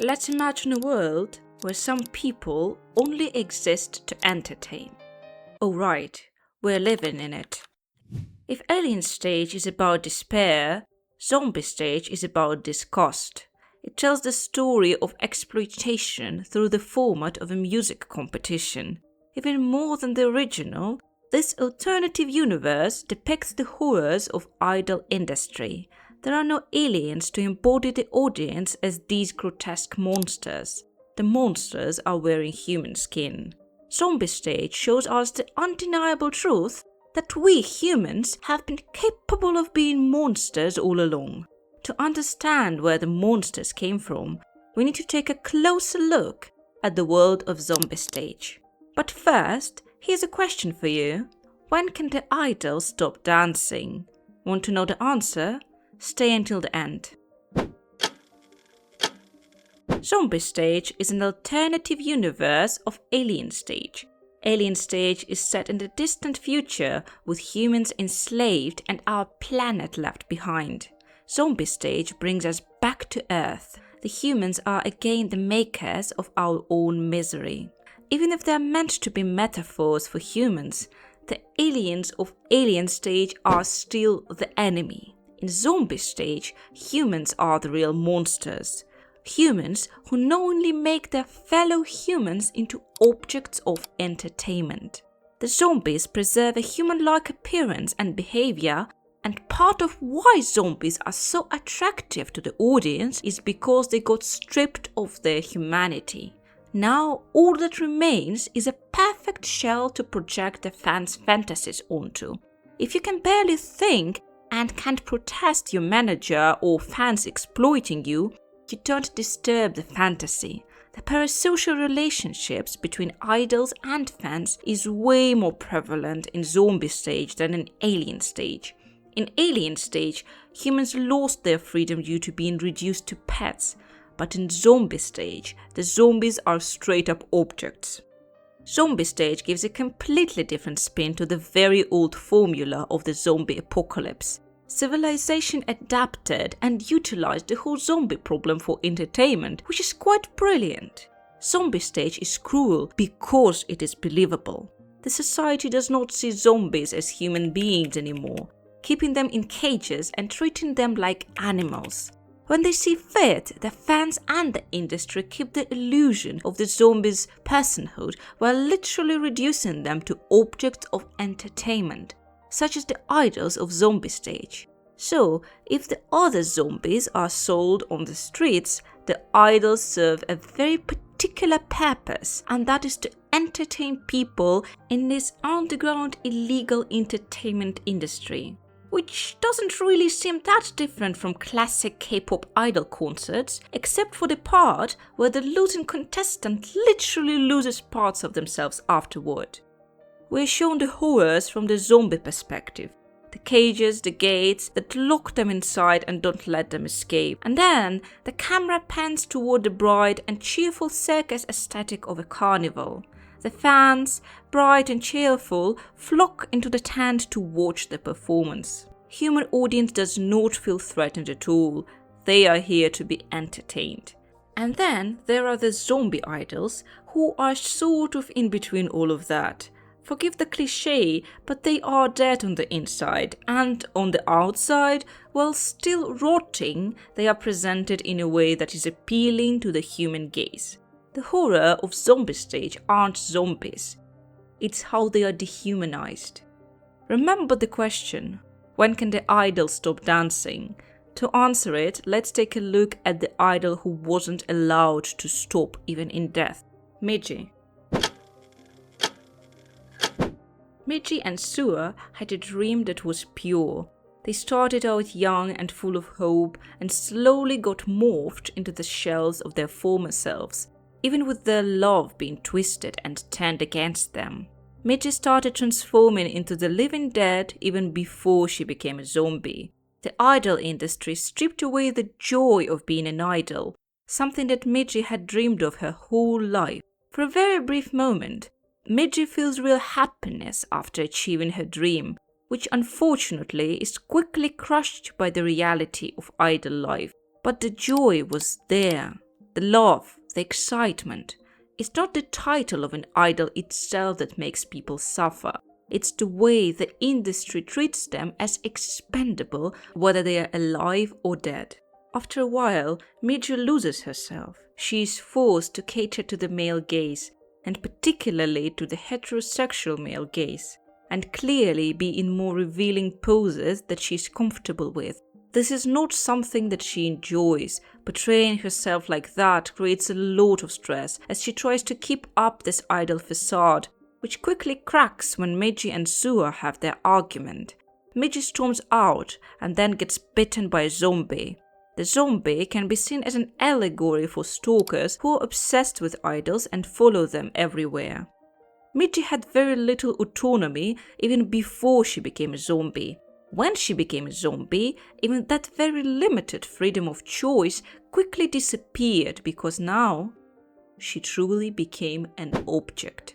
Let's imagine a world where some people only exist to entertain. Oh right, we're living in it. If Alien Stage is about despair, Zombie Stage is about disgust. It tells the story of exploitation through the format of a music competition. Even more than the original, this alternative universe depicts the horrors of idol industry. There are no aliens to embody the audience as these grotesque monsters. The monsters are wearing human skin. Zombie Stage shows us the undeniable truth that we humans have been capable of being monsters all along. To understand where the monsters came from, we need to take a closer look at the world of Zombie Stage. But first, here's a question for you. When can the idols stop dancing? Want to know the answer? Stay until the end. Zombie Stage is an alternative universe of Alien Stage. Alien Stage is set in the distant future with humans enslaved and our planet left behind. Zombie Stage brings us back to Earth. The humans are again the makers of our own misery. Even if they are meant to be metaphors for humans, the aliens of Alien Stage are still the enemy. In Zombie Stage, humans are the real monsters. Humans who knowingly make their fellow humans into objects of entertainment. The zombies preserve a human-like appearance and behavior, and part of why zombies are so attractive to the audience is because they got stripped of their humanity. Now all that remains is a perfect shell to project the fans' fantasies onto. If you can barely think and can't protest your manager or fans exploiting you, you don't disturb the fantasy. The parasocial relationships between idols and fans is way more prevalent in Zombie Stage than in Alien Stage. In Alien Stage, humans lost their freedom due to being reduced to pets, but in Zombie Stage, the zombies are straight up objects. Zombie Stage gives a completely different spin to the very old formula of the zombie apocalypse. Civilization adapted and utilized the whole zombie problem for entertainment, which is quite brilliant. Zombie Stage is cruel because it is believable. The society does not see zombies as human beings anymore, keeping them in cages and treating them like animals. When they see fit, the fans and the industry keep the illusion of the zombies' personhood while literally reducing them to objects of entertainment, such as the idols of Zombie Stage. So, if the other zombies are sold on the streets, the idols serve a very particular purpose, and that is to entertain people in this underground illegal entertainment industry. Which doesn't really seem that different from classic K-pop idol concerts, except for the part where the losing contestant literally loses parts of themselves afterward. We're shown the horrors from the zombie perspective. The cages, the gates that lock them inside and don't let them escape. And then the camera pans toward the bright and cheerful circus aesthetic of a carnival. The fans, bright and cheerful, flock into the tent to watch the performance. Human audience does not feel threatened at all. They are here to be entertained. And then there are the zombie idols who are sort of in between all of that. Forgive the cliché, but they are dead on the inside, and on the outside, while still rotting, they are presented in a way that is appealing to the human gaze. The horror of Zombie Stage aren't zombies. It's how they are dehumanized. Remember the question, when can the idol stop dancing? To answer it, let's take a look at the idol who wasn't allowed to stop even in death, Mizi. Mizi and Suha had a dream that was pure. They started out young and full of hope and slowly got morphed into the shells of their former selves, even with their love being twisted and turned against them. Mizi started transforming into the living dead even before she became a zombie. The idol industry stripped away the joy of being an idol, something that Mizi had dreamed of her whole life. For a very brief moment, Mizi feels real happiness after achieving her dream, which unfortunately is quickly crushed by the reality of idol life. But the joy was there. The love, the excitement. It's not the title of an idol itself that makes people suffer. It's the way the industry treats them as expendable, whether they are alive or dead. After a while, Mizi loses herself. She is forced to cater to the male gaze, and particularly to the heterosexual male gaze, and clearly be in more revealing poses that she is comfortable with. This is not something that she enjoys. Portraying herself like that creates a lot of stress as she tries to keep up this idol facade, which quickly cracks when Mizi and Suwa have their argument. Mizi storms out and then gets bitten by a zombie. The zombie can be seen as an allegory for stalkers who are obsessed with idols and follow them everywhere. Mizi had very little autonomy even before she became a zombie. When she became a zombie, even that very limited freedom of choice quickly disappeared because now she truly became an object.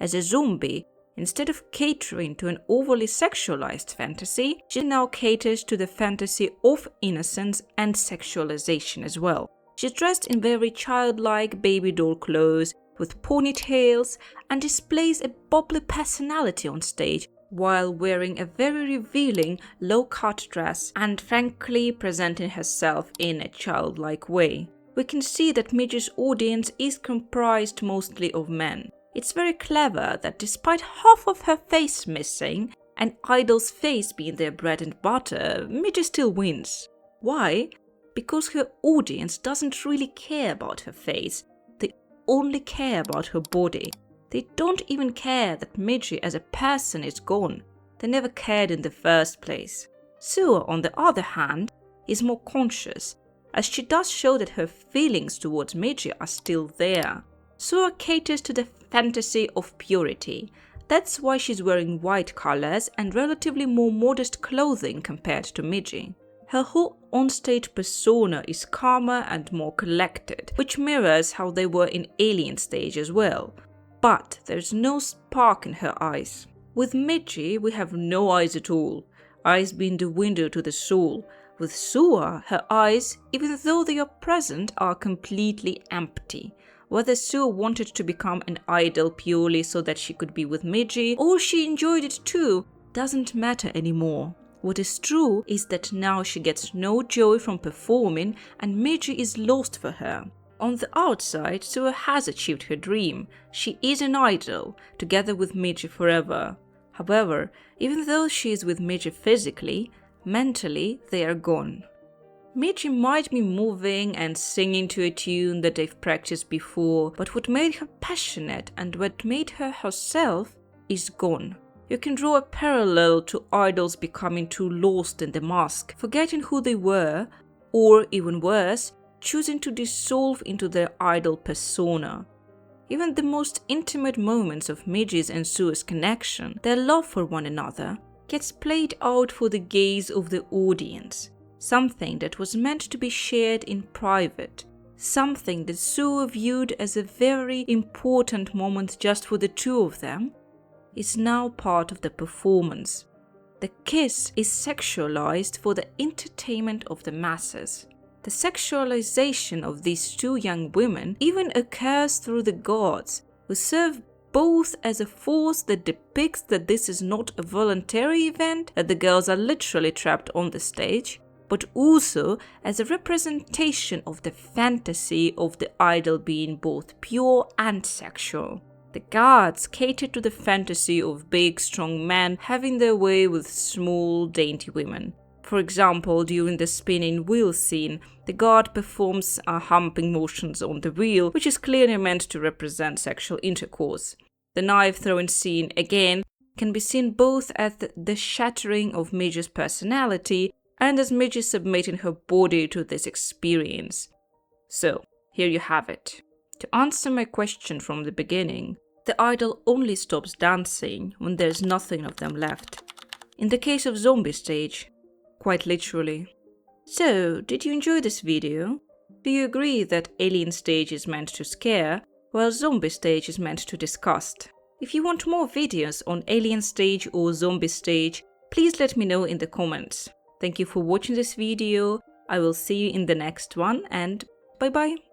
As a zombie, instead of catering to an overly sexualized fantasy, she now caters to the fantasy of innocence and sexualization as well. She's dressed in very childlike baby doll clothes with ponytails and displays a bubbly personality on stage while wearing a very revealing low-cut dress and frankly presenting herself in a childlike way. We can see that Mizi's audience is comprised mostly of men. It's very clever that despite half of her face missing, an idol's face being their bread and butter, Mizi still wins. Why? Because her audience doesn't really care about her face. They only care about her body. They don't even care that Mizi as a person is gone. They never cared in the first place. Suwa, on the other hand, is more conscious, as she does show that her feelings towards Mizi are still there. Suwa caters to the fantasy of purity. That's why she's wearing white colors and relatively more modest clothing compared to Mizi. Her whole onstage persona is calmer and more collected, which mirrors how they were in Alien Stage as well. But there's no spark in her eyes. With Mizi, we have no eyes at all, eyes being the window to the soul. With Suwa, her eyes, even though they are present, are completely empty. Whether Suwa wanted to become an idol purely so that she could be with Mizi, or she enjoyed it too, doesn't matter anymore. What is true is that now she gets no joy from performing and Mizi is lost for her. On the outside, Suwa has achieved her dream. She is an idol, together with Mizi forever. However, even though she is with Mizi physically, mentally they are gone. Mizi might be moving and singing to a tune that they've practiced before, but what made her passionate and what made her herself is gone. You can draw a parallel to idols becoming too lost in the mask, forgetting who they were, or even worse, choosing to dissolve into their idol persona. Even the most intimate moments of Mizi's and Suwa's connection, their love for one another, gets played out for the gaze of the audience. Something that was meant to be shared in private. Something that Suwa viewed as a very important moment just for the two of them, is now part of the performance. The kiss is sexualized for the entertainment of the masses. The sexualization of these two young women even occurs through the gods, who serve both as a force that depicts that this is not a voluntary event, that the girls are literally trapped on the stage, but also as a representation of the fantasy of the idol being both pure and sexual. The gods cater to the fantasy of big, strong men having their way with small, dainty women. For example, during the spinning wheel scene, the god performs humping motions on the wheel, which is clearly meant to represent sexual intercourse. The knife throwing scene, again, can be seen both as the shattering of Mizi's personality and as Mizi submitting her body to this experience. So, here you have it. To answer my question from the beginning, the idol only stops dancing when there's nothing of them left. In the case of Zombie Stage, quite literally. So, did you enjoy this video? Do you agree that Alien Stage is meant to scare, while Zombie Stage is meant to disgust? If you want more videos on Alien Stage or Zombie Stage, please let me know in the comments. Thank you for watching this video, I will see you in the next one, and bye bye!